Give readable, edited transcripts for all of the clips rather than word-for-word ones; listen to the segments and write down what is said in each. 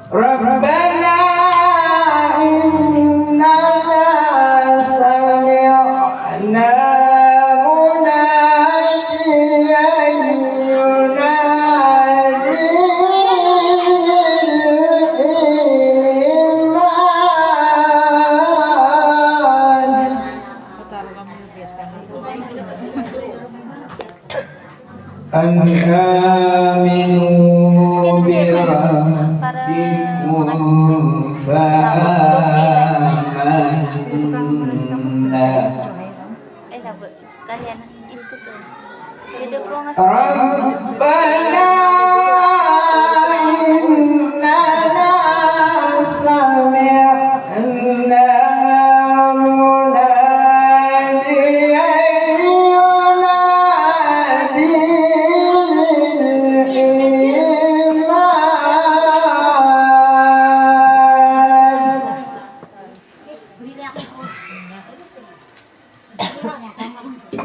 Rabbana innana sami'na munadiyan yunadi lil-iman an aminu bi rabbikum fa'amanna sekalian iskus ya. Video pro ngasih. Rabbana innana sami'na munadiyan yunadi lil-iman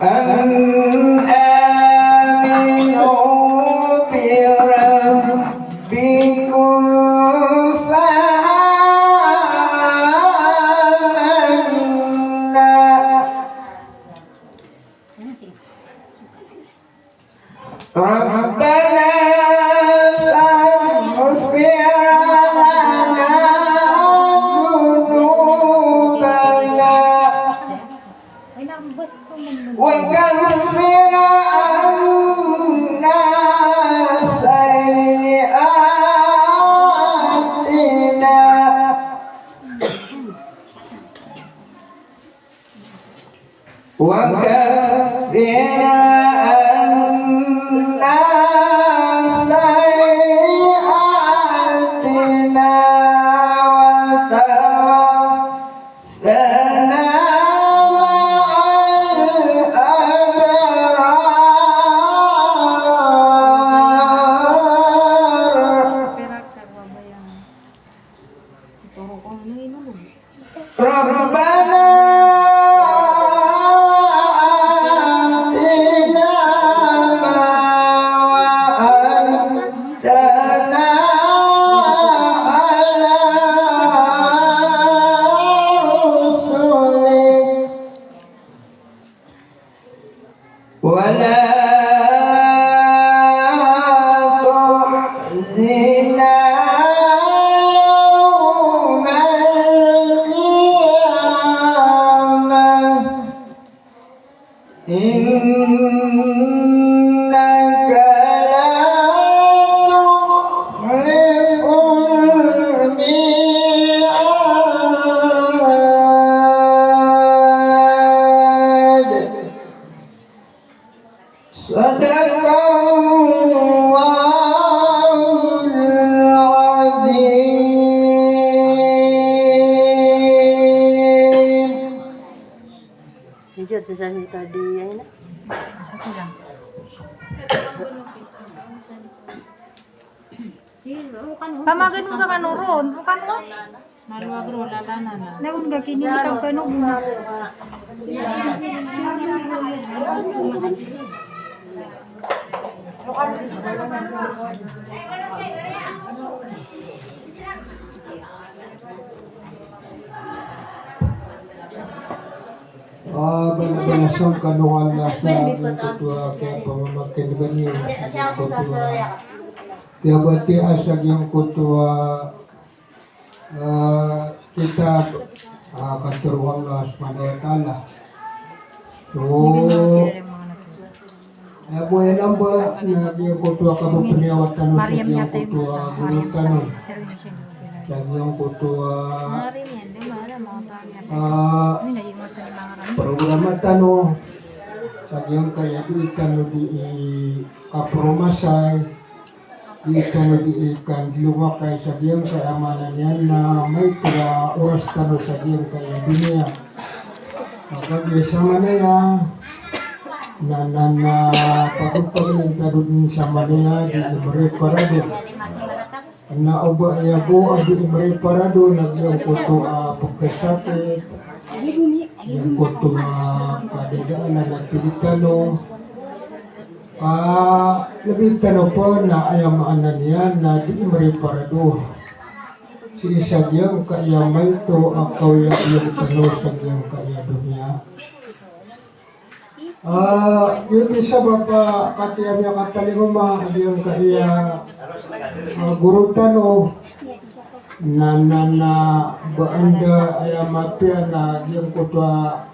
an aminu bi rabbikum fa'amanna Rabbana faghfir lana dhunubana wa kaffir anna sayyi'atina wa kaffir anna sayyi'atina wa tawaffana Rabbana atina ma wa'adtana ala rusulik wa la tuhzina innaka la tukhliful mi'ad Sadaqallahul azim. Jujur sesasi tadi ya ini. Satu lang. Pamagan mo ka kanuron, rukan mo. Maluwag ro lalana na. Nagun ka kini ikaw kanu muna. Belasong kanuhan na sa aking kutua kaya pamamakin ganyan sa kutua kaya bati asag yung kutua kita katuruan Allah subhanahu wa ta'ala so buhay lang ba na yung kutua ka mo paniawatan sa yung kutua gurutan sa yung kutua programa tano sagyang kaya di tano di kapromasay di tano di ikan lumakay sagyang kaya amanan yan na may tira oras tano sagyang kaya dunia kapag sama na yan na pagpagaling tano din sama na yan di ibaray parado na oba ya po di ibaray parado nagyang kuto pagkasakit yang kuto kadadaan na nagpilitano lebih tanong po na ayamaan yan na di mariparado si sagyang kaya may to akaw yung talo sagyang kaya dunia. Yung isa ba pa katiyam yung katalinguma yung kaya guru tano na baanda ay mapya na yung kutwa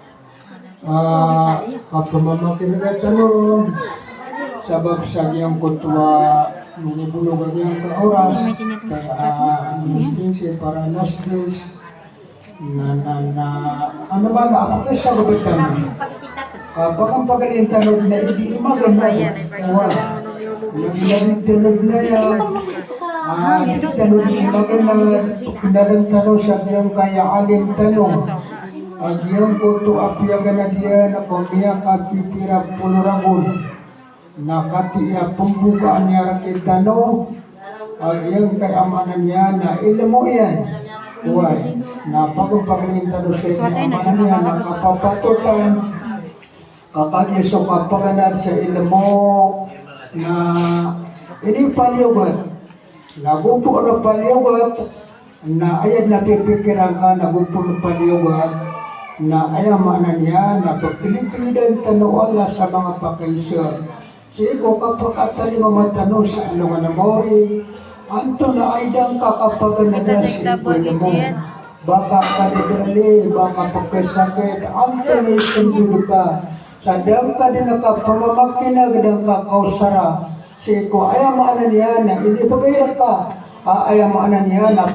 kapamamakin na tanong sabab sagyang kutwa minibulog ang yung kaoras kaya minipinsin para last days na ano ba na ako sa gubitan kapag ang pagalintanod na hindi maganda yung tulog na yan ito tanong hindi maganda kinalintano sa yung kaya aling tanong ang iyong kuto apyagan na diya na kumiyak at pipira puluragon nakatiya pumbukaan niya rakit tanong ang iyong kayamanan niya na ilan mo yan huwag na pagpapagintano sa kayamanan niya na kapapatutan kakagyaso kapaganat sa ilan mo na ini paliugat nagupo na paliugat na ayad na pipikiran ka nagupo na paliugat na ayamanan niya na pagpilid-pilidan tanong sa mga pakaisya. Sigo kapag mo matanong sa alungan na mori, anto na ay dang kakapaganada sa ipon mo. Baka kadadali, baka pagkasakit, anto na isang ka. Sa dam ka din nakapamamakina gadang kakausara. Sigo ayamanan niya na inibagay ka. Ayamanan niya na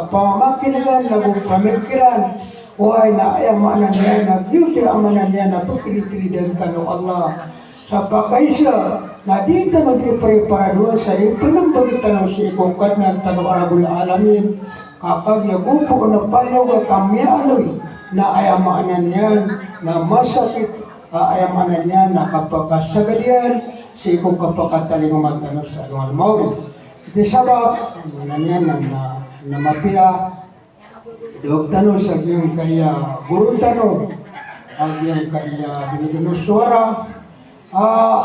pamamakina nagong pamikiran. Huwag na ayamanan niya na beauty amanan niya na pagkilipilidan ka ng Allah. Sa pakaisya, na di ka mag-ipreparado sa ipinang pagkitanong si ikukat ng tanong arabul alamin, kapag yagupo na payaw at kamyaloy na ayamanan niya na masakit, ayamanan niya na kapag kasagalian, si ikukat kapagkataling umatanong sa alungan maulit. Iti sabab, ayamanan niya na mapila, Dog tanong sa iyong kaya guru tanong ang iyong kaya binigyan suara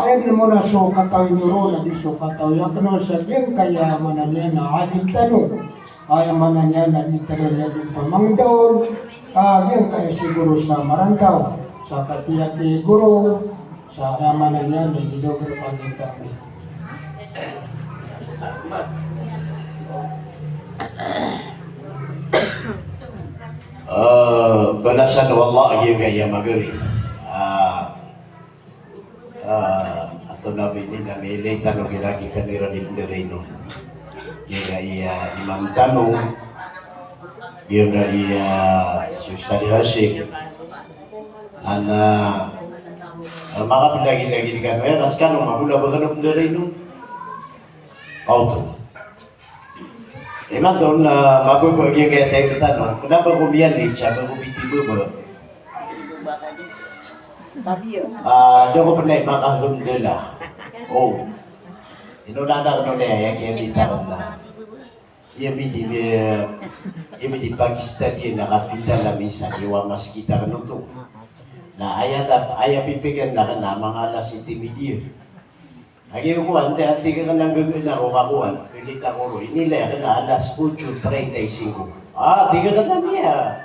ayan mo na so kataw nyo na di so kataw yan tanong sa iyong kaya mananya na adim tanong ay mananya na di tanong niya di pamangdaon iyong kaya siguro sa marantaw sa katiyak ni guru sa mananya na di dog na pangitang balasan wallah iya gaya magari atau nabi ini namile tanong giragi kanira di Punderino iya iya imam tanong iya iya Ustadi Hasik ana maka lagi di kanwera sekarang mabula bagano Punderino auto Emang doon mabubagi kaya tayo tanong, kenapa ko biyalik siya, bago bitibo ba? Doon ko panay makahundala. Oh, inunada ko na yan, kaya di taon na. Ibi di Pakistan yun, nakapita na misa, iwa mas kita ka nuto. Na ayaw pipigan na ka na, mga alas intimidyo. Agi ko ante ka nang gagawin ako kakuan, pilit ako ro. Inila ka na alas 8:35. Tiga ka na niya.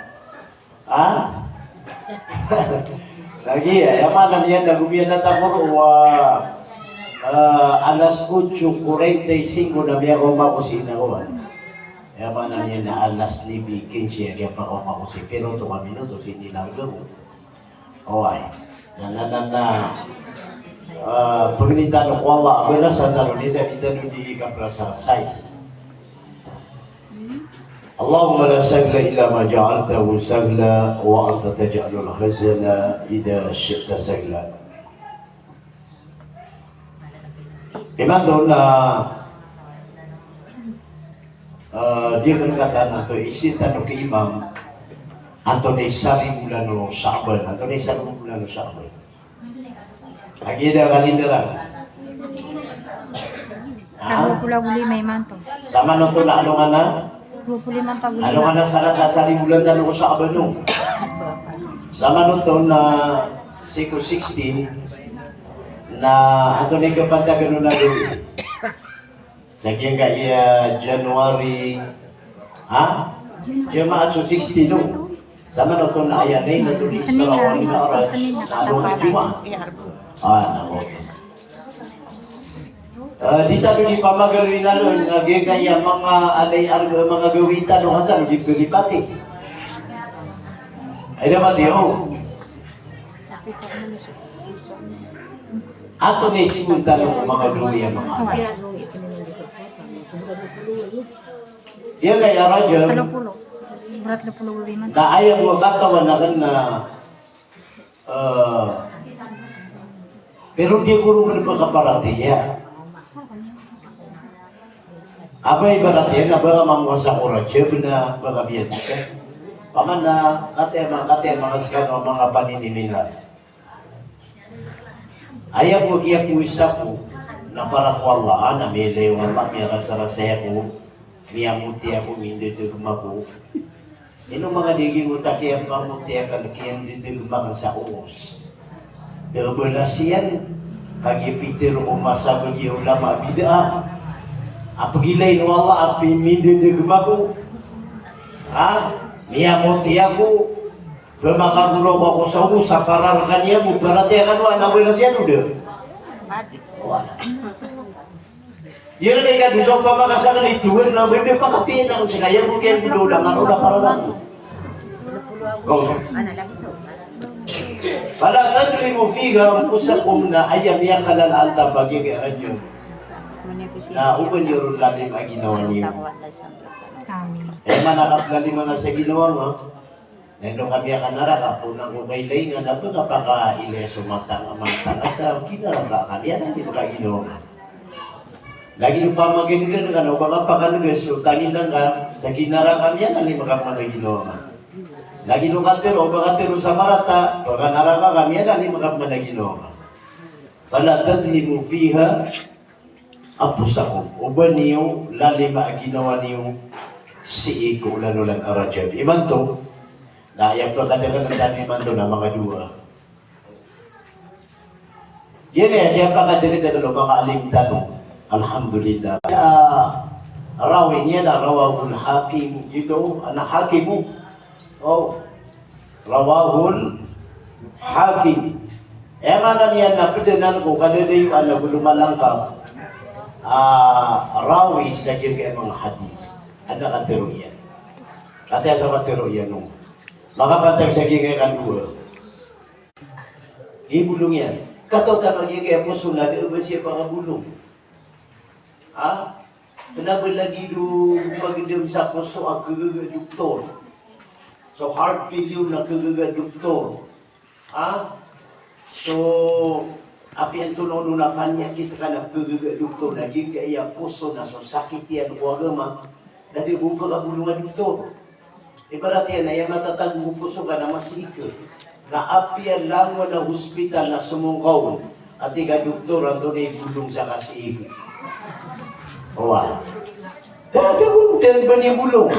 Lagi yaman niya nagubiyan na ako ro alas 8:45 na biya ko makusina ko. Yaman niya na alas 9:15 kaya pa ko makusina. Pero 2 minutos hindi lang gawin. Oy. Pagkinitan ko Allah, wala sa tanong nila, itanong di kaprasasay. Allahumma la sahla illa ma ja'altahu sahla wa anta taj'alul hazana idha syi'ta sahla. Iman doon na dia berkata atau isi tanong ke imam atau nesari bulan Sya'ban atau nesari bulan Sya'ban. Lagi ada kalendaran. Pula-pula may manto. Sama nonton na alungan na? Pula-pula manto. Alungan na sana sasali bulan na nung sa Abano. Sama nonton na Siko 16 na ato ni kapanta ganun na doon. Lagi nga iya January Ha? Jemaat so 60 no. Sama na ito na ayanay na ito di Senin na, Sarawak na oras. Senin na Ano na katapalas. nako. Di tayo di pamagaloy na nun, nagigaya mga alay mga gawita no handa, di pagipati. Ay naman diyo. Ato na isimunta ng mga duwi ang mga alay. Yan kaya radyo, 30. Berat 25. na ayaw mo katawan na kan na pero di ko rin pagkaparatiya. Abay baratiya na ba mamwasa ko radyo na bagabiyan ka? Paman na kate mga skano mga paninimila. Ayaw mo kaya puisa ko na para ko Allah na may lewan pa may rasa-rasaya ko miyamuti ako hindi dirma ko. Ino mga diging utak kaya mamuti ako kaya hindi dirma sa uos. Derbelasian kagipiktir umasa bagi ulama bid'ah. Apagilay no Allah api hindi dirma ko. Miyamuti ako bermakadulog ako sa uos sa pararkan niya mo berarti akan wala belasyan udah. Yan ay ka dito pa makasakan ito na hindi pa katinang sa kaya mo kaya dito lang ano na para lang. Pala tadli mo figa ang usakum na ayam niya kalalanta bagi kaya radyo. Na upan yung lalim ang ginawa niyo. Amin. Manakap lalim mga sa ginawa mo. Nandun kami akan naraka po nang umaylay nga na ito kapaka ileso matang sa kinarang ka kami yan hindi ka ginawa. Lagi yung pamaginigan ka na baka pakanugas so tangin lang ka sa kinarang kami yan hindi makamagay ginawa. Lagi nung katero baka tero sa marata baka naraka kami yan hindi makamagay ginawa. Pala tadlimu fiha apusakum uban niyo lalima ang ginawa niyo si Iko lalo lang arajab. Iman to na yang pagkadagan ng dami man to na mga dua. Yan eh, kaya pagkadagan ng mga aling tanong. Alhamdulillah. Rawi niya na rawahul hakim ito, anak hakim mo. Oh, rawahul hakim. Mana niya na pidanan ko kanina yung anak lumalangkap. Rawi sa mga hadis. Anak katero yan. Kasi sa katero yan nung. Makapatag sa gigay kan dua. Ibulong yan. Kataw-tanong niya kaya puso na di ba siya pangabulong? Kenapa lagi do pagdem sa puso ang kagaga doktor? So heart failure na kagaga doktor. So api ang tunono na kanya kita ka na kagaga doktor lagi kaya puso na so sakit yan o agama. Dadi buka ka bulungan doktor. Ibarat yan na yung matatagong puso ka na masika. Na apian lang na hospital na sumungkaw. At ika doktor ang tunay bulong sa kasiig. Wah. Dan bani bulong.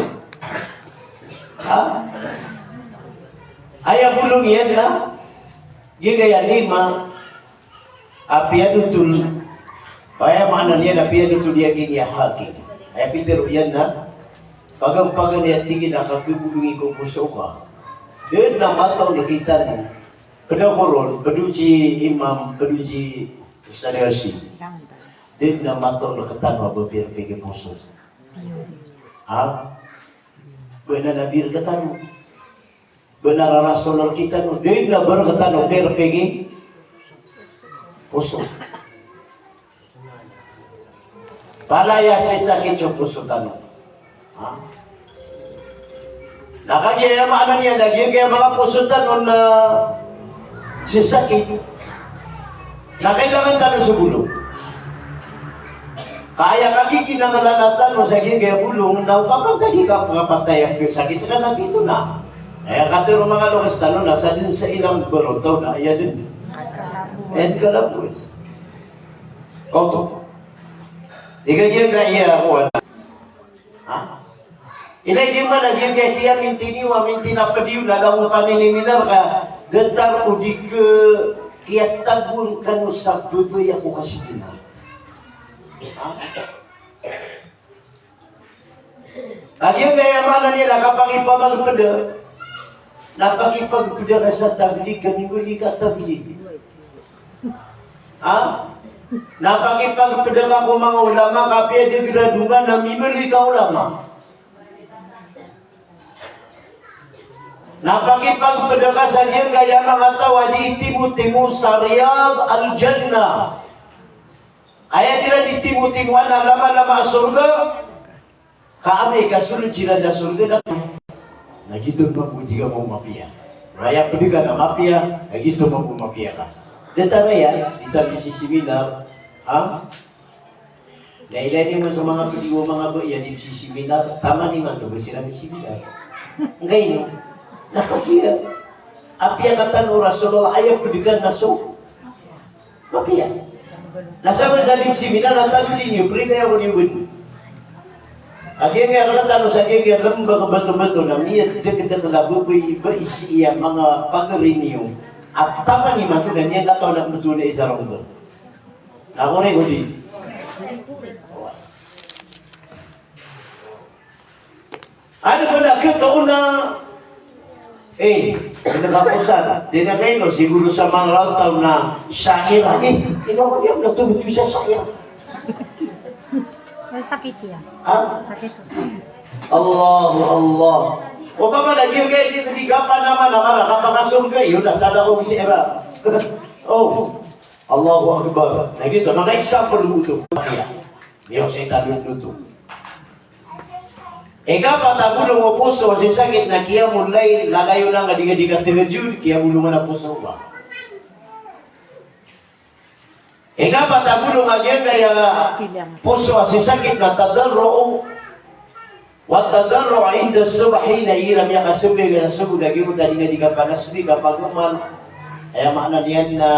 Ayah bulong yan na. Gigaya 5. Apian dutul. Kaya mana niya na apian dutul dia kini hakim. Ayah pitero yan na. Pagang-pagang niya tingin na kakibulungi ko puso ka. Then namataw nakita niya. Pedagoron, peduji imam, peduji Ustaz Yasi. Then namataw nakatama berpikir puso. Benar nabir ketanu. Benar rasulullah kita nu. Then na berketanu berpikir puso. Palaya sesakit puso tanu. Nakagaya mana niya lagi kaya mga pusutan nun na sisakit. Nakailangan tanong sa bulong. Kaya kaki kinangalanatan mo sa kaya bulong na kapag kaki kapatay ang sakit ka na dito na. Kaya katero mga lukas tanong nasa din sa ilang barotaw na iya din. And kalabun. Kauto. Ikagyan ka iya ako. Ilagay mo na yung kaya kaya minti na padiw na daw paniniminar ka gantar o di ka kaya tagun ka no sa budoy ako kasi Lagi gaya mana niya nakapangipamagpada. Napakipagpada ka sa tablig, kami muli ka tablig. Ha? Napakipagpada ka kung mga ulama, kapya di gradungan na mimuli ka ulama. Napakipagpada ka sa diyan gaya mga tawa di itimu-timu sa Riyadh al-Jannah. Ayat dira di timu-timuan na lama-lama surga. Kaame kasulod sila sa surga na nagito mabuti ka mo mafia. Raya pwede ka na mafia, nagito mo mafia ka. Dito raya, dito si seminar, ha? Nailay mo sa mga piliwo mga baya di si seminar, tama ni man to sila ni seminar. Ngayon, nakakira. Apia kata no Rasulullah ayaw pwede ka na so. Mafia. Nasa man sa seminar, natalo ninyo, pwede ako ni Win. Agen nga kata no sa agen ram bato-bato na niya deket labu berisi yang mga pagarinyo at tama ni man to na niya kataw na betul na isa rong. Ako rin uli. Ano ba na kataon na pinakapusan. Di na kayo siguro sa mga rataw na syair. Sino ko yung natubot yung sa syair? Sakit ya. Ha? Sakit. Allah. O ba ba nagyo kay dito di kapan naman nakara kapakasong kayo nasada ko si Eva. Oh. Allahu Akbar. Nagito maka-example mo ito. Diyo sa itanong ito. Eka patabulong o puso si sakit na kiya mulay lalayo na nga diga-diga telejud kiya bulungan na puso ba. Eka patabulong agyan kaya puso si sakit na tadarro wa tadarro inda subhi na iram ya kasubli kaya subo lagi mo tadi nga diga panasbi kapag naman ay makna niyan na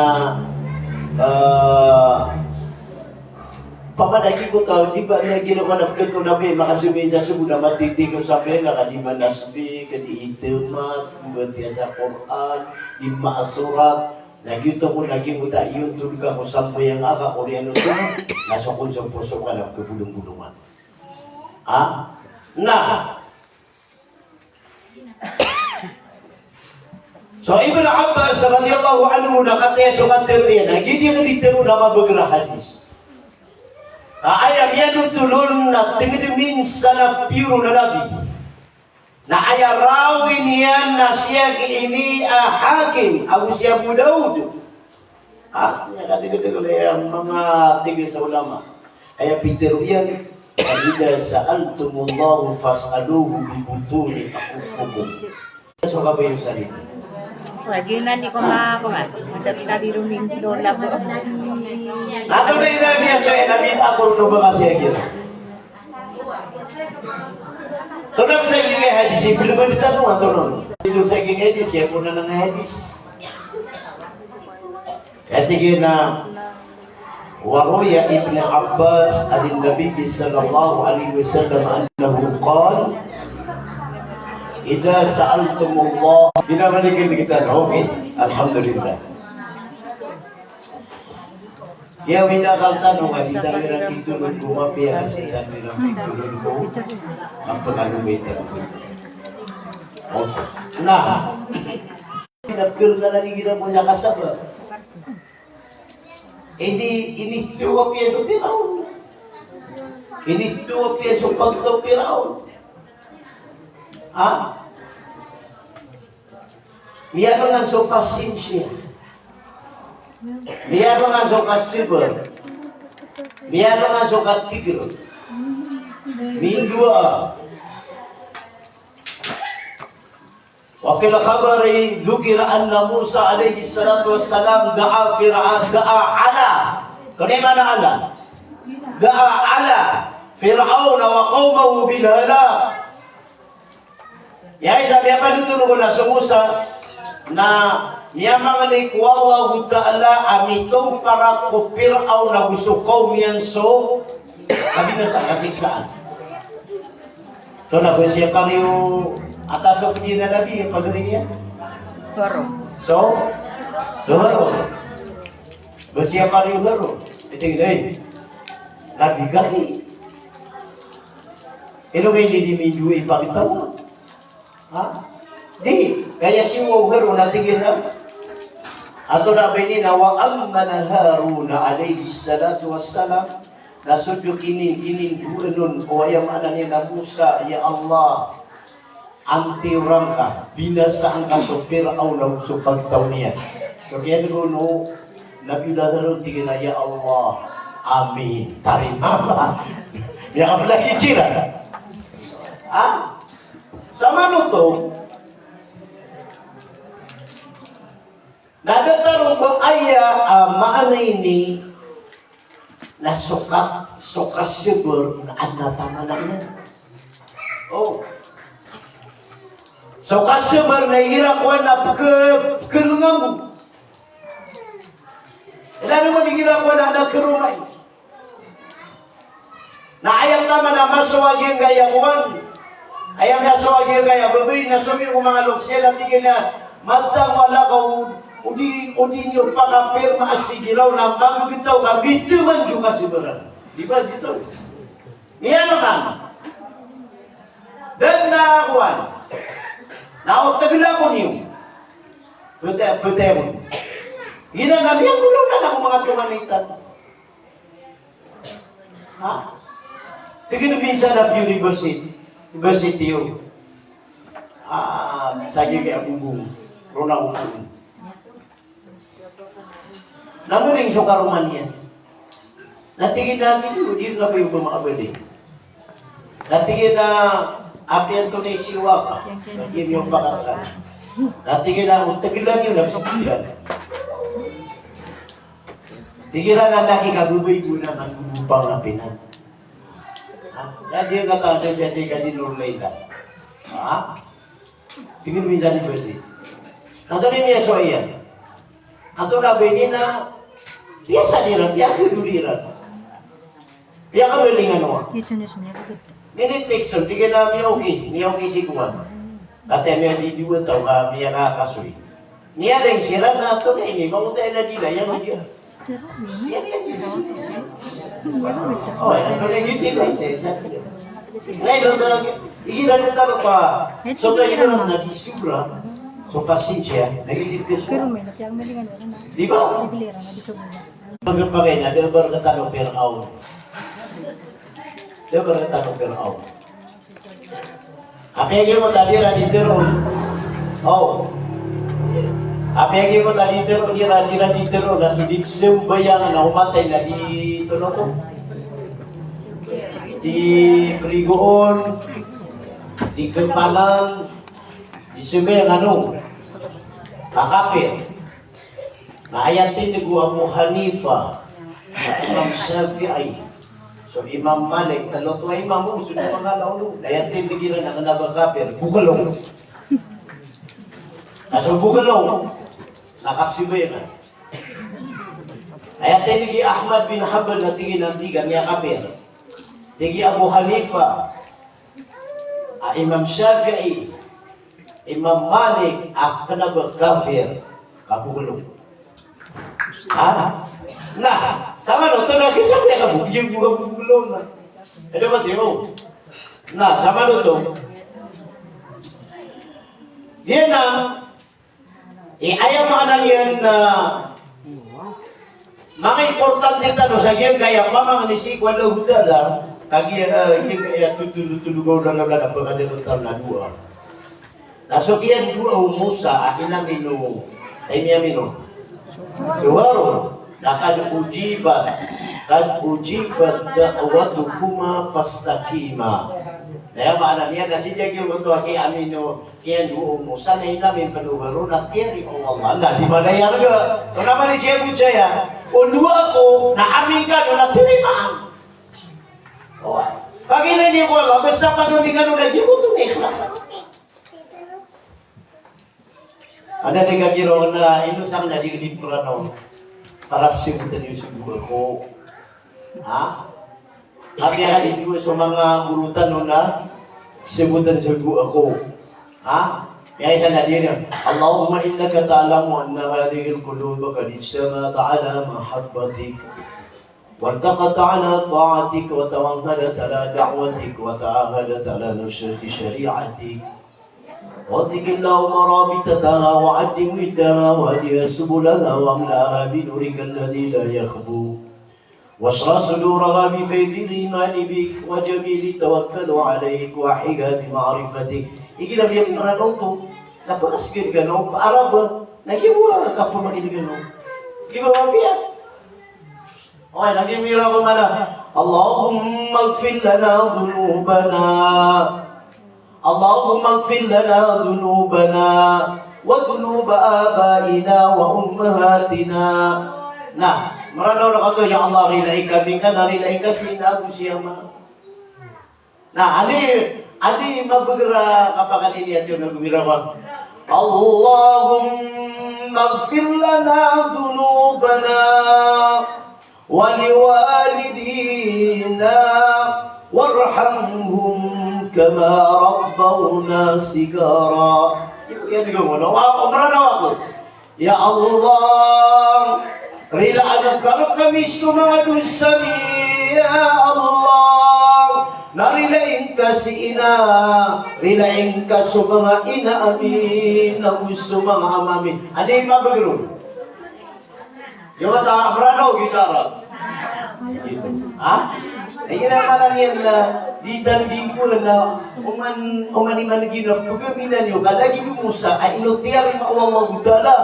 pamadaki ko ka, di ba na ginawanap ka ito nabi, makasumin sa subo na matiti ko sa pera, ka di manasbi, ka di itimat, kumatiya sa Quran, di maasurat, nagyuto ko lagi mo da iyon tulga ko sampo yung aga, koreano ito, nasa konsong puso ka lang kabulong-bulungan. Ha? Na! So Ibn Abbas radhiyallahu anhu nakataya sa materiya na hindi ka ditiro na mabagra hadis. Ayam yan utulun na tingin sa puro na nabi. Na ayarawin yan na siya ini hakim Abu Abu Daud. Nakatigal yung mga tigil sa ulama. Ayam pitiro yan. Alida sa'altumullahu fas'aluhu bibutuni akufukum. So ka ba yung salita? Lagi na ni ko makakuha. Madami na di ruming dola po. Nato na yung nabi sa nabi ako no ba kasi agil. Tunang sa gini hadis, bila ba ditanong ato nun? Dito sa gini hadis, kaya po na ng hadis. Kaya tigil na waruya Ibn Abbas alin Nabi sallallahu alaihi wasallam annahu qala idza sa'altumullah binamanikin kita okay alhamdulillah ya wala kang tanong kita nila kitulog ko mapiya kasi nila kitulog ko ang pagkalumita nah pinapil na lang kita punya kasabar ini dua piso Firaun. Ini dua piso pagto Firaun. Ha? Meron nga so pasensya. Meron nga so kasibar. Meron nga so katigro. Mindua. وفي الخبر ذكر أن موسى عليه الصلاة والسلام دعا على كلمة على دعا على فرعون وقومه بالهلاك يا إذا بيقول تقول Musa na niyamang wallahu ta'ala amitong para ko Fir'aun na gusto kaumian so sabi na sa kasiksaan so na ba siya kariyo atas of di na nabi yung pagdating niya? So, haro. Basiya pa rin haro. Iting day. Nabi gani. Ino kayo nilimidu ipagtawa. Ha? Di, kaya si Wogar natigil na. Ato na ba ni na wa amman Haruna alayhi salatu wassalam nasudyo kinin duenon o ayam ana ni na Musa ya Allah antirang ka binasa ang kasopir au na usupag taunian. So kaya no Nabi Lazaro tigil na ya Allah amin tarimama. Biya ka lagi cira. Ah, sama nuto nadatarong ko aya maana ini na sukas siguro na anatama na yan. Oh. Sukas siguro na hirap ko na kelungan mo. Ilan mo hirap ko na nagkerumay. Na ayang tama na masawagin kaya kuwan. Ayang masawagin kaya babi na sabi ko mga luksela tigil na matang wala ka Udi niyo pakapirma asigiraw na bago gitaw ka, bito man juga siberan. Di ba dito? Niya naman. Dan na kuwan. Naotagila ko niyo. Pute mo. Gina namin, ang gulo na lang mga tumanitan. Ha? Tigil minsan na university yun. Sagi kaya bubong. Rona bubong. Namun yung sukaruman yan. Natigil natin yun, hindi na kayo bumakabali. Natigil na api ang tunay siwa ka. Natigil yung pakatan. Natigil na, tagilan yun, napisagilan. Tigilan na nakikagubay ko na ang gubupang apinan. Hindi yung katado siya siya dinulay na. Ha? Tigil minsan ni Basi. Nato ni Mia Soya. Ato na ba na biasa diran, biasa duliran. Biasa belingan mo. Dito na siya agad. Minit texto, tiga na mi okay si kuwan. Kata mi di dua tau ka mi nga kasoy. Niya ding sira na to na ini, mau tayo na dila yan dia. Oh, ito na gitu Ngayon, ikiran na taro pa. So kayo na disura. So pasensya, nagigit Pero ko. may natiyang malingan na. Di ba? Nabilera na dito muna. Pagpapagay na, di ba katano per hour? Di ba katano per hour? Apiyagi mo tali raditero. Oh. Apiyagi mo tali raditero na sudip sembayang na umatay na dito no to. Di Prigoon, di Kempalan, di sembayang ano? Kakapit. Na ayatin ni Abu Hanifa, Imam Shafi'i. So Imam Malik, taloto ay imam mo, sunod mga laulo. Ayatin ni Gira na kanabagapir, bukalong. Aso bukalong, nakapsibayan. Ayatin ni Ahmad bin Hanbal na tingin ang tiga niya kapir. Tigi Abu Hanifa, Imam Shafi'i, Imam Malik, kanabagapir, kabukalong. Nah, sama no, to na kisah dia kamu, dia juga belum na. Ada ba timo? Nah, sama no to. Dia na ayaw makanalian na mga importante tanong sa giyan kaya mamang nisikwa na hudala kagi kaya tutulugaw na lang ang pagkadilutang na dua. Naso kiyan dua umusa akina mino ay miya mino. Suwaro kad ujibat da'watukuma fastaqima. Daya maana niya na siya yung ito aki amino kiyan duo mo sana namin panugaro na tiyari o Allah na di madaya nga ito naman ni siya budsaya o luwa ko na amin ka no na tirimaan pag inay ko Allah basta pag-amin ka no na di ko ito na ikhlas ada nega giro na inusang na di libra no para simutan yung siguro ko. Ha? Kami halin juga sa mga burutan no na simutan siguro ako. Ha? Kaya isa na din yun. Allahumma innaka ta'alamu anna hadhihi al-quluba qad ijtama'at ala mahabbatik. والتقت على طاعتك وتوكلت على دعوتك وتعاهدت على نصرة شريعتك واتق اللهم رابطتها وعد ودها وهدي سبلها واملأها بنورك الذي لا يخبو واشرح صدورها بفيض الإيمان بك وجميل التوكل عليك وحيها بمعرفتك إجينا بيقرأ نوتو نقول أسكت كنوم عرب نجيبوا كفر مكين كنوم جيبوا وابيا oh lagi mira kemana? Allahumma ighfir lana dhunubana Allahumma ighfir lana dhunubana wa dhunuba abaina wa ummahatina. Nah, merana orang kata ya Allah rilai kami kan rilai kasih aku siapa. Nah, adi bergerak apa kali dia tu nak mira apa? Allahumma ighfir lana dhunubana ولوالدينا وارحمهم كما ربونا صغارا. Ya Allah, rela anak kalau kami semua dosa ya Allah, narilain kasih ina, rilain kasih semua ina amin, aku semua amin. Ada yang bergerak. Jangan tak berano gitar. Gitu. Ah? Ini nama dia di dan bimbu na oman iman gina pagaminan yo kada gitu Musa ay inotiar ma Allah Taala.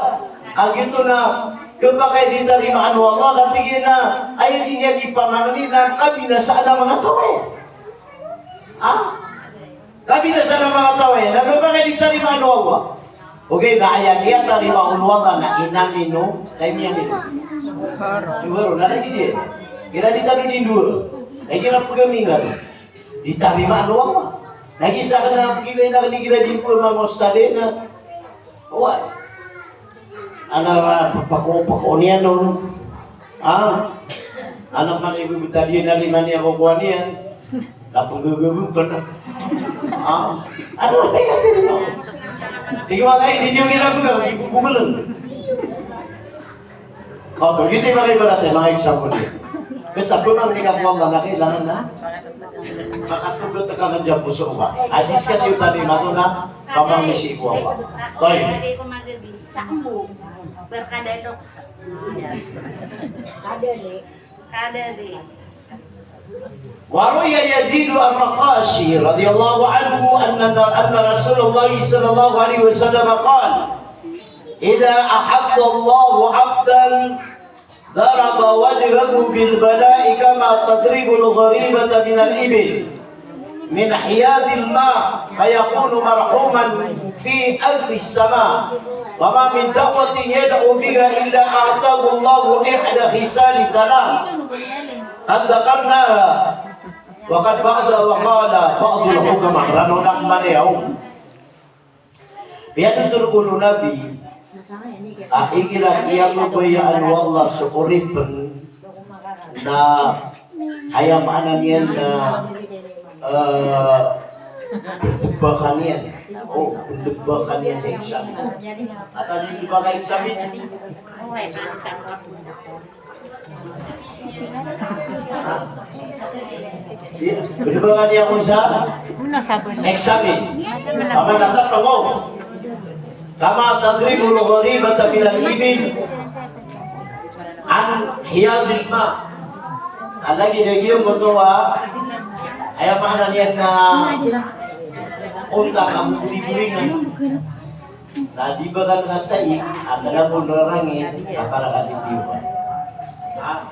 Agito na kapag di tarima anu Allah katigina ay di niya di pamangani na kami na sa mga tawe. Ah? Kami na sa mga tawe. Na kapag di tarima anu Allah. Okay, daya dia tarima Allah na inamino kay miya nito. Dua na lagi dia. Kira ditaruh di dua. Kira pegamingan. Diterima doang. Lagi sa kana pagila na kira di po mga ostadena. Wah. Ana pako niya no. Ah. Anak man ibu tadi na lima niya ko niya. Lapang gagawin ko na. Ah. Ano kaya dito? Tingwa kay di niyo ginagawa ibubugulan. Oh, begitu mga example. Basta kung ang nikakuha na kailangan na makatugot na kang dyan po sa uwa. Adis kasi yung tani mato na pamamisi ko pa. Toy. Sambu berkadadok. Kadali. وروي يزيد الرقاشي رضي الله عنه أن رسول الله صلى الله عليه وسلم قال إذا أحب الله عبدا ضرب وجهه بالبلاء كما تضرب الغريبة من الإبل من حياد الماء فيكون مرحوما في أرض السماء وما من دعوة يدعو بها إلا أعطاه الله إحدى خصال ثلاث قد ذكرناها وقد بعد وقال بعض الحكماء رنو نقمان يوم بيان تركون نبي Ikirat iya kebayaan wallah syukuripen na ayam ananian na bakanian bakanian sa exam at ano yung baka exam berbakanian niya kung sa exam apa natak ako kama tadribul gharibata min al-ibil an hiyadil ma. Lagi lagi yung kotoa ay mana niyan na unta kamu buri-buringan. Na di ba kan kasai agada pun rangin para kaditiw. Ah.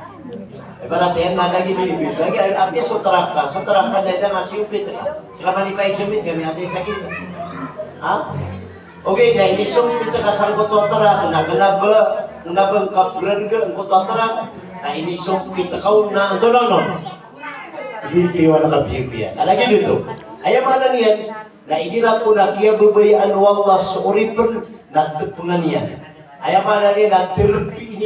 Ibarat yan na lagi bibig. Lagi api sutraka na ida ngasiyupit. Sila manipay sumit kami asay sakit. Ah. Okay, dahil isong kita kasal ko totara, nabang kapran ka, ko totara, na inisong kita kaun na, ito no. Hindi wala ka biyag-biyag. Alagay dito. Ayaw mana niyan, na igira po na kaya babayaan wallah sa uripan na tupungan niyan. Ayaw mana niyan na therapy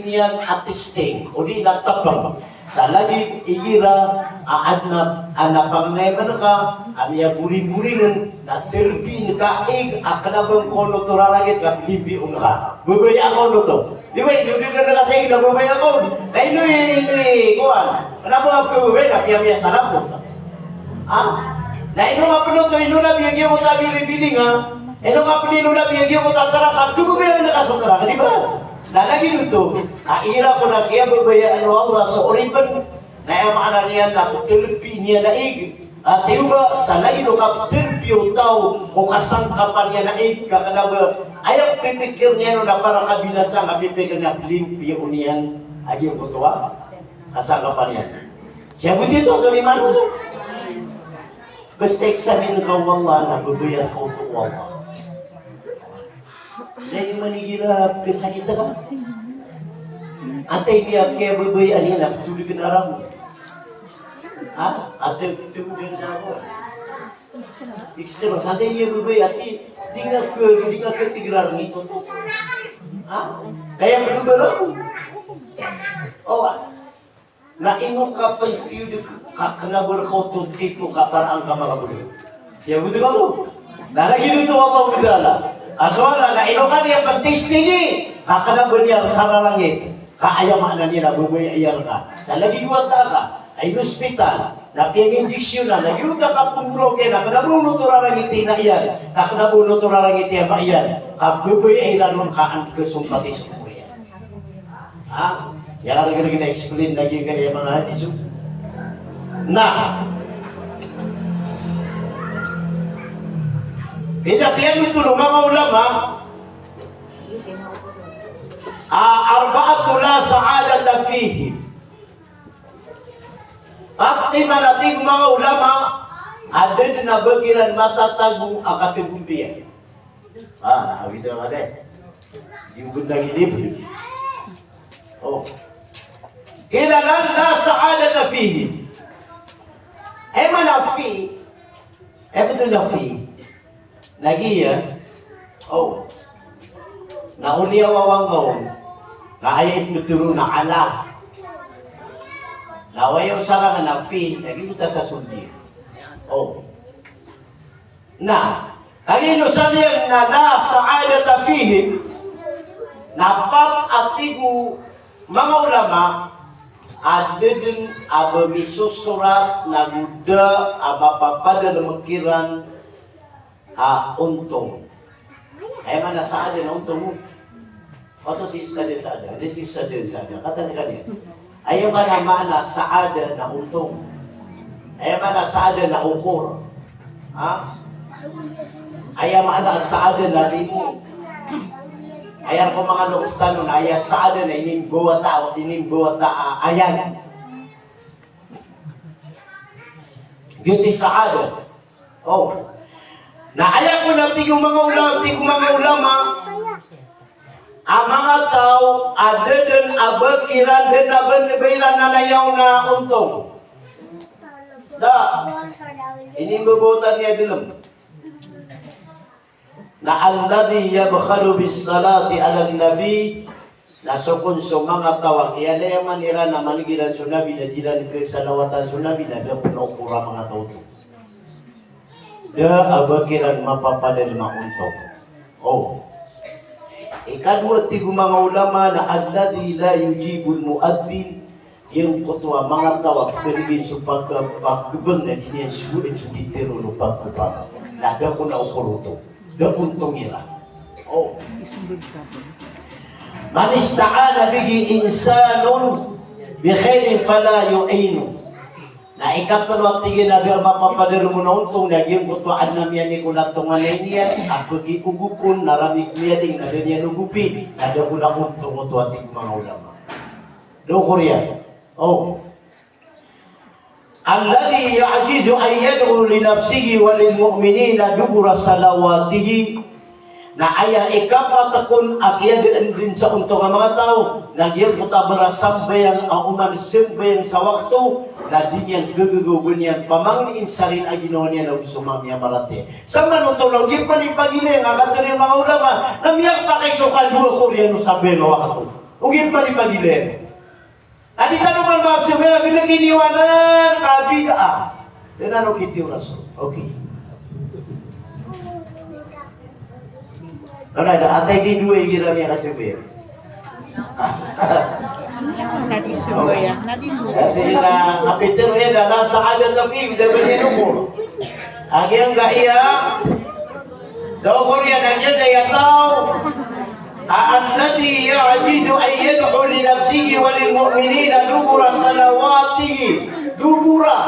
niyan at testing. O di natapang. Sa lagi igira anak pangay mana ka amia buri-buri na therapy ni kaig akanabang kono turalagit ka bibi unha bubay ako no to Di ba, hindi na kasi nababay ako. Na ini, kuhan. Kenapa ako bubay na piya salam ko? Ha? Na ino nga pala ito, ino na biyagyan mo tabi biling ha? Ino nga pala ino na biyagyan mo tatarakap, ito ba yung nakasutara? Di ba? Nalagi nito, ira ko na kaya babayaan Allah sa oripan. Na yung mga niya na kutilpi niya na ig. At yung ba, sa laino ka tilpiyo tao kung kasangkapan niya na ig, kakanaba, ayaw pipikir niya na parang kabinasa, kapipikir niya, limpiyo niyan, agi yung kutuwa, kasangkapan niya. Siya mo dito, ito ni Manu to. Basta eksamin ka Allah na babayan ka ito Allah. Dahil manigirap kasakit ka. Atay niya kaya babayan niya na tuloy ka na araw. Ha? Atay tuloy na ako. Ekstero, atay niya babayan, di nga ketigrar nito. Ha? Kaya malugar ako. O, na ino ka pagtiyo kakanabar ko to tipo ka parang ka mga bulo. Siya buto ka mo. Nalagin ito ako budala. Aswala na ino ka niya pagtistingi. Kakanabar niya karalangit. Kaayamaan na niya na bumayayar ka. Nalagin wata ka. Ay hospital. Na piyang injeksyon na. Nagyuta ka pumuro kaya na. Kanabuno to rarangiti na iyan. Kanabuno to rarangiti na iyan. Kabubayayar nun ka ang kasumpati sa buhay. Ha? Yang harga-harga na-explain lagi kaya mga hadis. Nah, pinapian itu mga ulama, arba'atu la sa'adata fihi. Pati manating mga ulama, ada na bagiran matatagong akatibumpiyan. Nakawid na ka deh. Yung gundang ilip. Oh. Kailangan la sa'adata fihi. Mana fi? Betul na fi? Nagiya. Oh. Nauliya wawanggaw. Naayit muturo na ala. Nawayaw sarangan na fi. Nagiguta sa sundi. Oh. Na. Agino sabihan na la sa'adata fihi. Napat atigu mga ulama ada din abamisusurat na guda abapapada na magkiran untong. Ay mana sa ada na untong mo. Oto si iskade sa ada. This is sa ada. Kata niya kanya. Ay mana sa ada na untong. Ay mana sa ada na ukor. Ay mana sa ada na limu. Ayan ko mga lukustano na ayan sa ada na inimbuwa ayan. Giti sa ada. Oh. Na ayan ko na tigong mga ulama, ang mga tao, ada din abakiran din abakiran na nayaw na untong. Da. Inimbubutan niya dilam. Na alladhi yabkhalu bis salati ala nabi nasukun so mga tawag iyan manira na manigiran so nabi na diran ke salawatan so nabi na da puno pura mga tao da abakiran mapapadan mauntok. Oh, ikadua tigo mga ulama na alladhi la yujibul muaddin yung kutwa mga tawag pergi so pagkabang na diniyan suwin so ditiro no pagkabang nada ko na ukuruto da untong ila. Oh. Man ista'ana bihi insanun bi khairin fala yu'inu. Na ikatlo tigin na der mapapadero mo na untong nagyang kutuan na miyan ni kunatungan niya at pagigugupon naramig niya ding na niya nugupi na da kuna untong kutuan ting mga ulama. Do Korea. Oh. Alladhi ya'jizu an yad'u li nafsihi wa lil mu'minina dubura salawatihi. Na ayan ikapatakon akyadin din sa untong ang mga tao. Nagyan kutabara sambayan ang uman simbayan sa wakto. Na din yan gagagawin yan. Pamangin sa rin ang ginawa niya na gusto mamaya marate. Sa manutulog, yung panipagili ang akatari mga ulama. Namiyak pa kay sukal duro koreano sabi na wakato. Huwag yung panipagili. Adi ka naman maapsumaya, ginaginiwanan, kabida. Then ano kiti raso? Okay. Ano na, atay di dua gira niya kasi Nadisugoy ah. Nadisugoy. Jadi na kapiter yan na nasa agad na fi, da bali mo. Agi ang gaiya. Daw ko riyan nandiya daya tao. Alladhi ya'jizu an yad'u li nafsihi wa lil mu'minina dubura salawatihi. Dubura.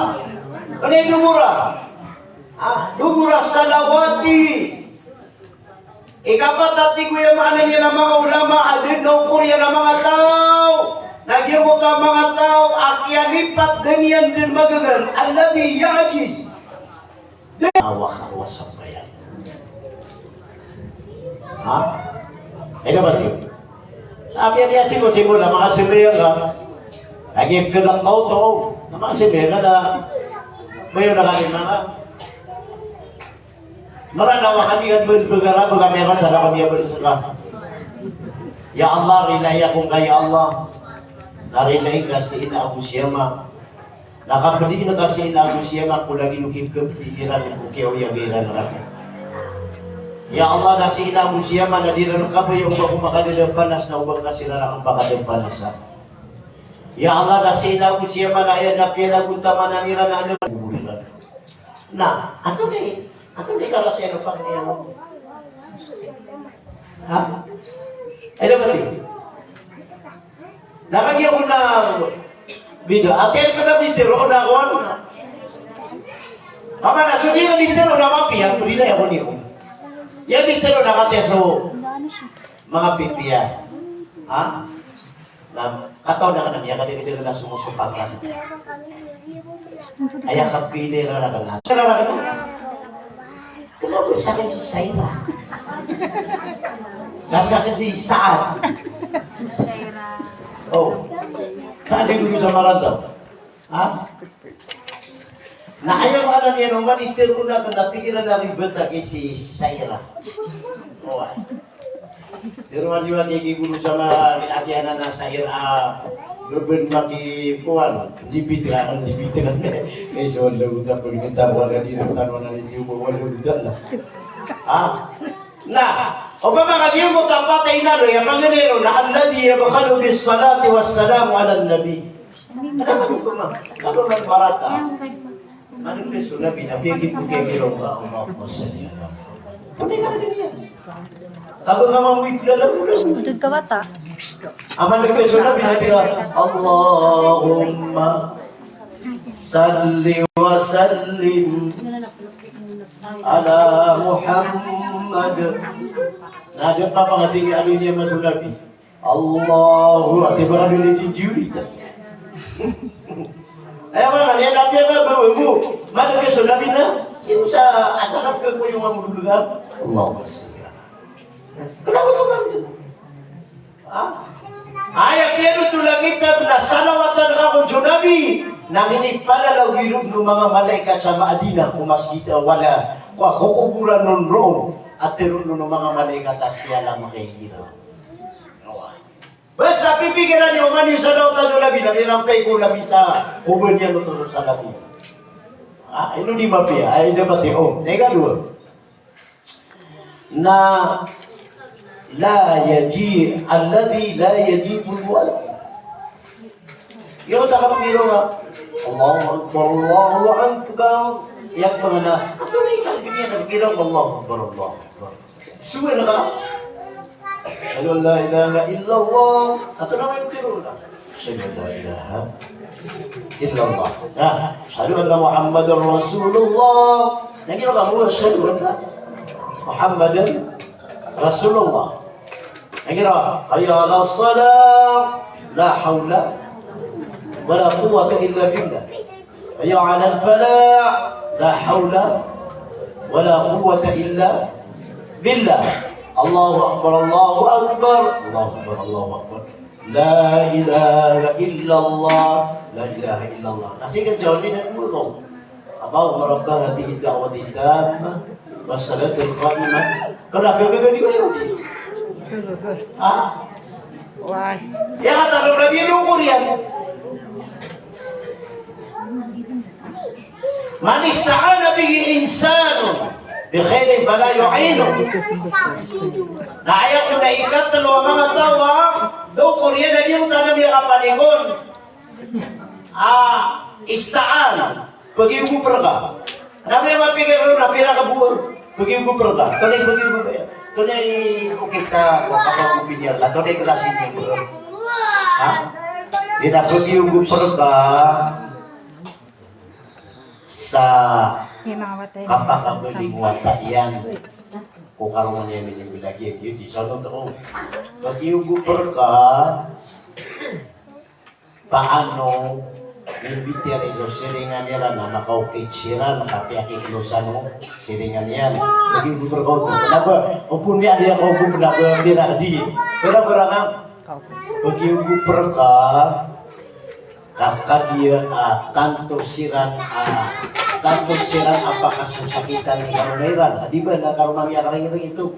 Ano yung dubura? Dubura salawatihi. Ikapat at ko yung niya ng mga ulama, adin na ukur yan ng mga tao. Nagyamot ang mga tao, akyanipat ganyan din magagal. Alladhi yajiz. Awak-awa sa bayan. Ha? Ano ba ito? Sabi-sabi simo-simo na mga sibayan ka. Lagi ka lang to. Na mga sibayan na mayo na kami mga. Maranawa kami at bergara berkamera sana kami berserah. Ya Allah, rilaya kung kaya Allah. Narilay kasi ina Abu Siyama. Nakapadi na kasi ina Abu Siyama kung lagi nukip ke pikiran ko kiyaw yagiran na. Ya Allah, nasi ina Abu Siyama na diran ka ba yung kumakadang panas na ubang kasi na nakapakadang panas ha. Ya Allah, nasi ina Abu Siyama na ayan na piyala kunta mananira na ano. Nah, ato ni. Atau di kalau saya lupa dia mau, ada berarti. Nakagi ako na video. Atin pa na video na kon. Kama na sudi na video na mapi ang pulila ako niyo. Yang video na kasi so mga pipiya. Na kataw na kanang yakan dito na sumusupakan. Ayah kapili ra na kana. Kenapa sakit si Saira? Gak sakit si Saad. Oh, kan dia dulu sama rantau. Nah, ayaw ka na niya naman itiro na kung natigil na ribet kay si Saira. Oh, pero maniwan niya guru sama akyana na Saira. Lubin maki puan dipitra kay so lagu ta pagkita wala di tanwa na niyo wala udah lah. Nah, oba mga diyo mo tapatay na lo ya panganero na alladhi yabkhalu bis salati was salam ala nabi. Ano ko ma? Ano man barata? Ano beso nabi na bigi ko kay giro ba Allahumma salli ala. Pwede ka rin yan. Tapos nga mamuit na lang mo. Utod ka bata. Aman nagbeso nabi na bira. Allahumma salli wa sallim ala Muhammad. Nadya pa pangating ano niya masulabi. Allahu ati ba kami nitijuita. Ayaw ba na, yan nabi ba bawamu. Madagbeso nabi na. Sino sa asarap ka ko yung mamulugab? Allahumma salli. Kenapa ka ba? Ayat yan ito lang itab na salawatan ako Nabi namin ipalalaw girub ng mga malaikat sa Madina kung mas kita wala kukuburan nun roon at tirun ng mga malaikat at siya lang makikita. Basta pipigiran niyo man yung salawatan ng Nabi na minampay ko Nabi sa kuban niya nutuso sa Nabi. Ino di mapia, ay debate. Teka dua. Na la yaji alladhi la yajibu al-mu'adhdhin. Yung takapagiro nga, Allahu Akbar. Yang pangana, ato na ikan ganyan, nagkira Allahu Akbar. Suwe na ka. Ashhadu an la ilaha illallah. Ato na may tiro na. Ashhadu an la ilaha illallah. Ashhadu anna Muhammadan Rasulullah. Nagkira ka mo, ashhadu anna Muhammadan Rasulullah. Nagkira, hayya ala salam, la hawla wala quwwata illa billah. Hayya ala al-falah, la hawla wala quwwata illa billah. Allahu akbar, Allahu akbar, Allahu akbar, Allahu akbar. La ilaha illallah, la ilaha illallah. Nasikat jawabin ang mulong. Allahumma rabbana hadhihi ad-da'wati tammah was-salati al-qa'imah. Kana gagawin ko yun. Why? Ya kata Nabi ukur yan. Man ista'ana bihi insanun بخير فلا يعينه. Nah, ayaw ko na ikat ang mga tawa, daw Korea na yung tanam yung kapaningon. Istaan, pag-iugupra ka. Nabi ang mapigay rin na pira ka buwan, pag-iugupra ka. Tunay pag-iugupra ka. Tunay ukit ka, makakagupin niya ka. Tunay klasin niya ko. Ha? Di na pag-iugupra ka sa Yung mga watay. kapakaguling wata yan. Kung karoon niya yung bilagyan, yun, di sa totoo. Pag-iugupra ka, paano Bibitir iso siringan nila na nakaukit sira, nakapiakiklusan mo, siringan yan. Lagi buber kau tu, kenapa? Upun ni ada kau pun kenapa bira di? Berapa kang? Bagi buber ka, kakak dia tanto siran apakah kesakitan yang meran? Di mana kalau namanya kering itu?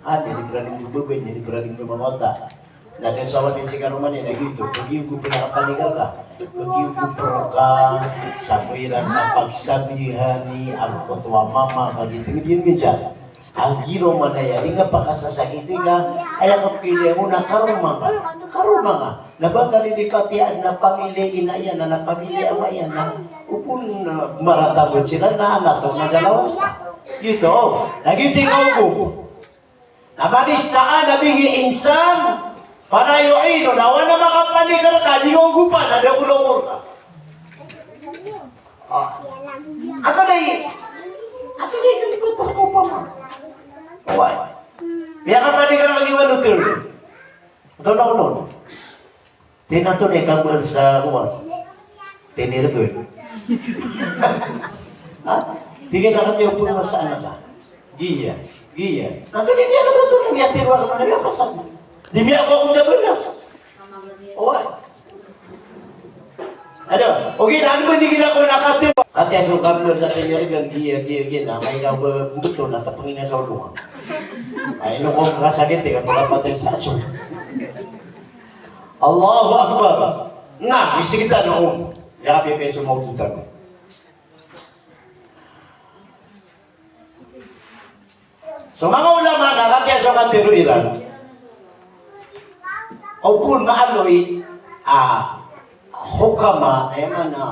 Jadi berani beban, jadi berani memota. Nah, dan sahabat yang sekarang mana lagi itu, pergi ugu pinakapaningan ka, pergi ugu perka, sabiran apag sabihani, ang ketua mama, kagiting meja. Ang giro mana ya, di nga pakasasakiti ka, ay ang pili mo na karuma ka. Nabakal ilipatian na pamilya inayan, na pamilya amayan, na upun maratabot sila na nato na dalawas ka. Gitu, nagiting ugu. Namadistaan na bingi insang, para yu'ino, nawa na makapanigal ka, di kong gupan, ada ulong ka. Ato na kalibutan ko pa ma. Uway. Biya ka panigal ang iwan utul. Ato na ulo. Tinato na ikamul sa uwan. Tinirgoy. Tingin na katiyo po sa anak ka. Giya. Ato na biya na ba ito? Biya tirwa ka na biya pasal. Demi ako akong nabalas. Oy. Ano? Okay, namin mo hindi ko nakatiwa. Kati aso kami sa tenyo rin, giya, na may buto na tapangin na sa ulungan. Ay, nung kong kasakit, kapagapatay sa aso. Allahu Akbar. Nga, isi kita noong. Yakapi peso mo tutan. So mga ulama na, kati aso katiro ilan. Opun maaloy hukama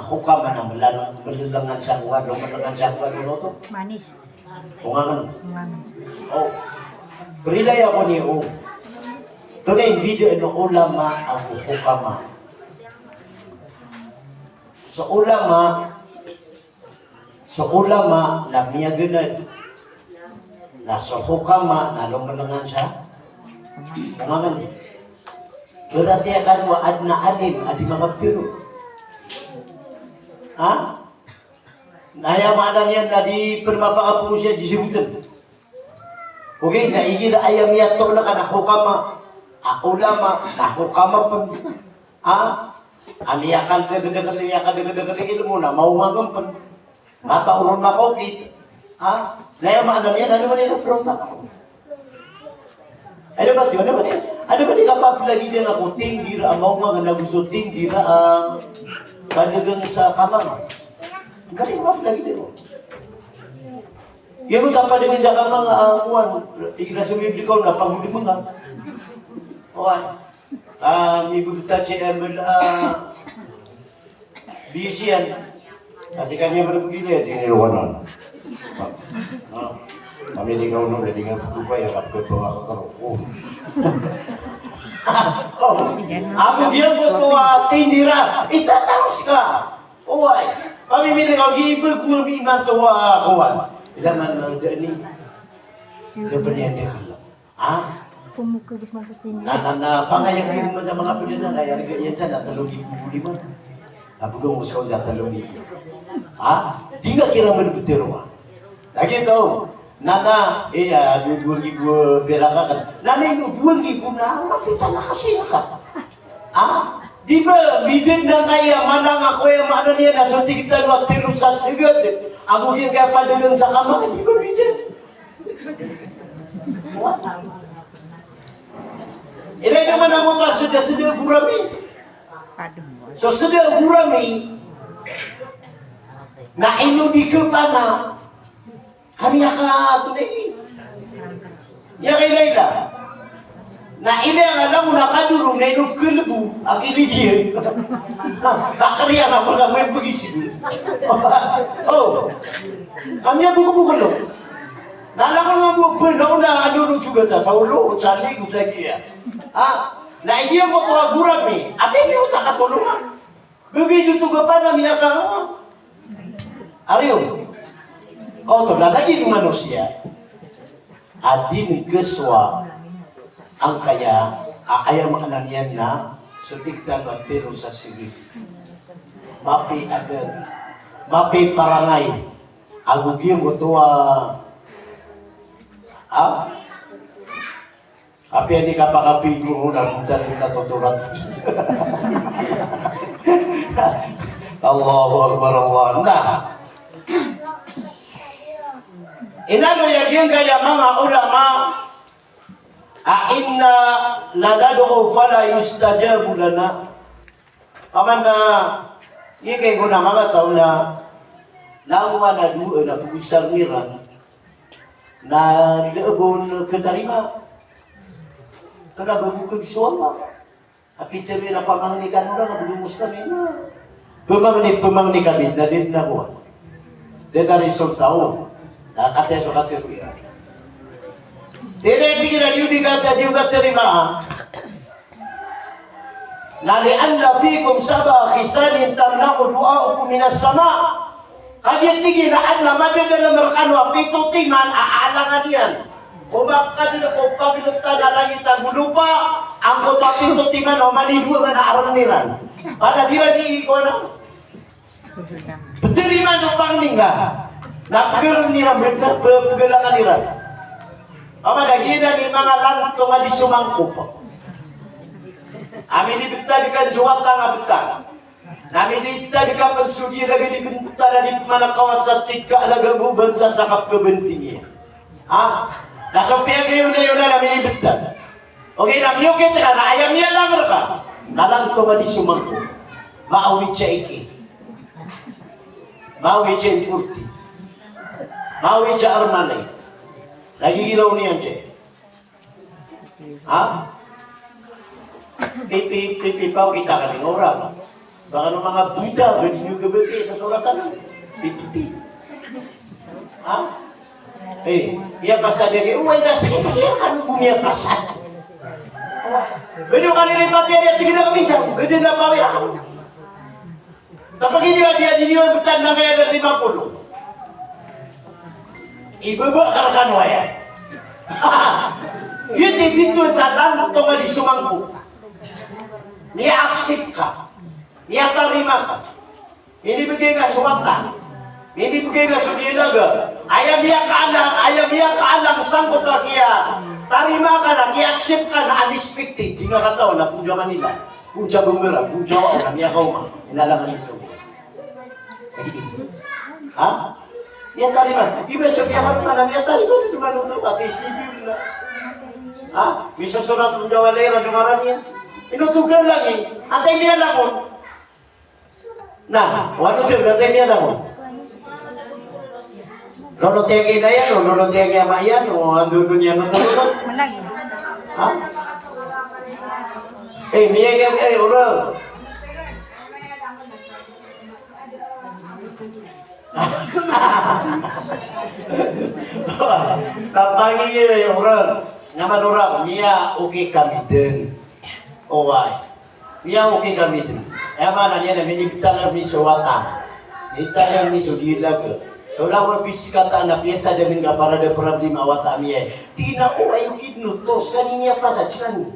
hukama na malalangan sa kuwan to Manis. kung ano Manis. berilay ako ni ito na yung video ng ulama ang hukama sa ulama na miyaganad na sa hukama na lumalangan siya kung ano berarti akan adna alim adi mangaptiru. Naya mana niyan tadi permapa siya disebutan. Okay, na igil ayam yato na kana hukama. Ulama na hukama pun. Amiyakan degedeg ilmu na mau magampan. Mata urun makokit. Naya mana niyan ano man yung prota. Ada ba di kapag lagi din ako tinggira ang mga nga nagusto tinggira ang padagang sa kamang. Galing ba lagi din mo? Yung kapag din ka kamang kuwan, ikina sa biblikaw na panghuli mo nga. May buta siya busy yan. Kasi kanya ba nagpagili, tinilawan nun. Kami di kau nung dengan berubah ya kapag pengalaman aku dia buat tindira itataos ka oy pamimili kau gibe gulbi man tuwa kawan ilaman ng ni dependiente Pumukubos masuk sini. na pangayang mo sa mga pilihan ay yan sa natalong ibu Sabi ko mo sa natalong ibu di nga kira manubutero lagi tau Nana, dua ribu berakan. Nana itu 2,000 na, kita nakasya ka. Di ba, bidin na kaya, manang ako yung ano niya, nasunti kita luwag tiro sa sigat. Ako yung kaya padagang sa kamay, di ba bidin? Ilay naman ako ka, sudah gurami. So, sudah gurami, na inudi ka pa na, Kami ka tunay. Ya kay Layla. Na ina nga alam mo nakaduro na inong kalabu ang ilidiyan. Kakariya nga mga may pagisig. Oh, kami ang buka-buka lo. Nalakal mga buka na nakaduro juga ta sa ulo, sa ligo, sa iya. Na iya mo ito agurap ni, apin niyo takatulungan. Bagi ito ka pa na miya ka. Ariyo. Oh, to lalagi ng manusia. Adin keswa ang kaya ayam ananian na sutikta ng pero sa sirip. Mapi agad, mapi parangay. Agugin mo ito api ini kapakapi guru dan bukan tuturat. Allahu Akbar Allah. Nah, inano yang kaya mga ulama inna lanad'u fala yustajabu lana. Amana kay ko na mga tao na lawa na duo na pusar niran na legon ketarima kada buka bisuama api ceri na pamangnikan mo na budumus kami na pemangni kami na din na ko deta resultado na kate so kate ko dere bigina diuga terima la li anna fikum sab'a khisalin tamna'u du'a'ukum minas sama' kaya tingin na anna madadala merkano apito timan aalangan yan umakad na kung paglutan na langit ang lupa ang kung apito timan o manidu na araniran pada dira di ikono terima no pangninga napagir nira paggelangan nira ama dagina ni mga lanto nga di sumangkup amin dibitalikan juwata nga bitang namin dibitalikan pensugi lagi dibinta na di mana kawasan tiga alaga guban sa sakap kebentingnya nasopya kayo na yun na namin dibitalikan okay namin yung kita ka na ayam niya lang ka nalang to nga di sumangkup maawit siya iki maawit siya impurti maawit siya armalay nagigilaw niyan siya pipi pao kita ka ng orang baka ng mga Buddha pwede nyo gabati sa suratan pipi iya pasad yan uway na sige kan bumiya pasad pwede ka nilipat yan tigil na kami siya pwede na pawin tapos hindi ka dia diniwan betan na kaya ng 50 ibaba karasan waya gitu bintuan sa lang ito nga di sumangko ni-accept ka ni-atarima ka hindi bigay ka sumata hindi bigay ka sugilaga ayam iya ka alam sangkot ka kaya tarima ka na i-accept ka na unexpected di nga kataon na puja Manila puja Bumera puja na niya kauma inalangan ito Niya tarima. Iba sabihan pa na niya tarima ito maluto at isipin na. Bisa surat menjawalera dengaran niya. Inutugan lagi. Antay niya lang mo. Nah, wano tiyo, antay niya lang mo. Lolo tiya kaya yan, lolo tiya kaya mayan, o andun niya natulungan. Malagi. Miya kaya, orang. Kapag yung orang naman orang Mia okay kami din oway Mia okay kami din mana niya na minibita na misawata ita na misodilag so lang orang pisikata na piyesa damin nga para da problema wata Mia tina oway yung kidnutos kaninya pasat kan